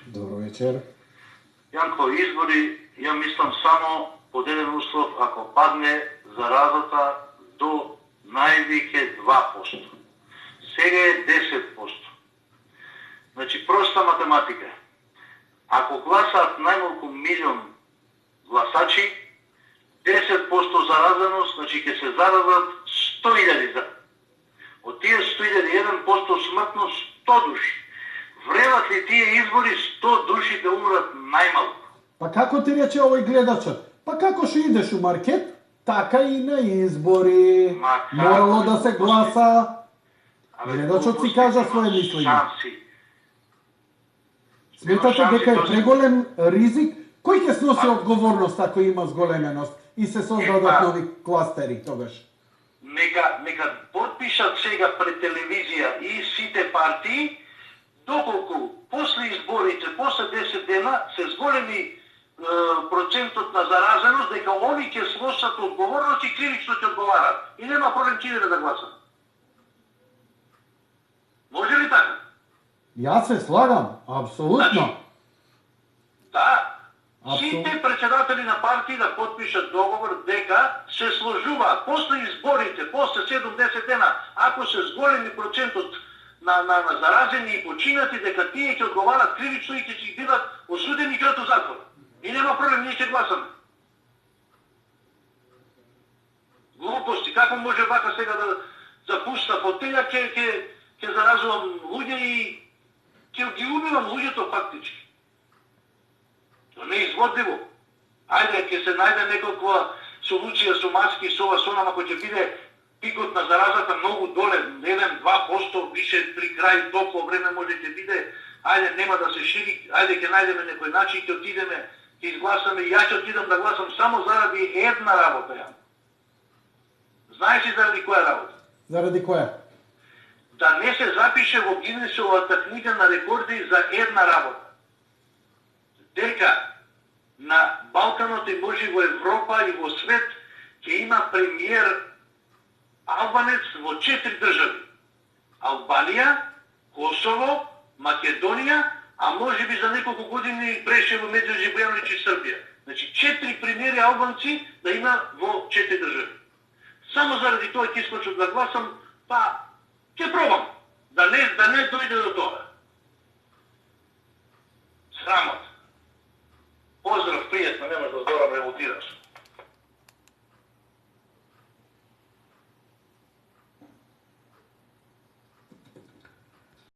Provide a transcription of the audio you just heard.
Добро вечер. Јанко, избори, ја мислам само под еден услов, ако падне заразата до највеќе 2%. Сега е 10%. Значи, проста математика. Ако гласаат најмалку милион гласачи, 10% заразеност, значи ќе се заразат 100.000. Од тие 100.000, 1% смртност 100 души. Вреват ли тие избори 100 души да умрат најмалку? Па како ти рече овој гледачот? Па како што идеш у маркет, така и на избори. Морало да се гласа. Гледачот си кажа своje мислење. Сметате дека е преголем ризик? Кој ќе сноси одговорност ако има зголеменост и се создадат нови кластери тогаш? Нека подпишат сега пред телевизија и сите партии, доколку после изборите, после 10 дена, се зголеми процентот на заразеност, дека они ќе сносат одговорност и кривично ќе одговарат. И нема проблем ќе да гласат. Може ли така? Јас се слагам, апсолутно. Да. Сите председатели на партии да подпишат договор дека се сложуваат после изборите, после 7-10 дена, ако се зголеми процентот на заразени и починати, дека тие ќе одговарат кривично и ќе бидат осудени како затвор. И нема проблем, ние ќе гласаме. Глупости, како може вака сега да запуста фотелја, ќе заразувам луѓе и ќе ги убивам луѓето фактички. То не е изводливо. Ајде, ќе се најде некаква солуција со маски, со ова, со онама, кој ќе биде пикот на заразата многу доле, 1-2%, више при крај топло време може ќе биде, ајде, нема да се шири, ајде ќе најдеме некој начин, ќе отидеме, ќе изгласаме, и ја ќе отидам да гласам само заради една работа, ја. Знаеш ли заради која работа? Заради која? Да не се запише во Гинесовата книга на рекорди за една работа. Дека на Балканот и може во Европа и во свет ќе има премиер албанец во 4 држави. Албанија, Косово, Македонија, а може би за неколку години Прешево, Медвеđa Бујановиќ и Србија. Значи 4 премиери албанци да има во 4 држави. Само заради тоа ќе искочам да гласам, па ќе пробам да не дојде до тоа. Срамот. Поздрав, пријатно, немаш да здорам, ремотираш.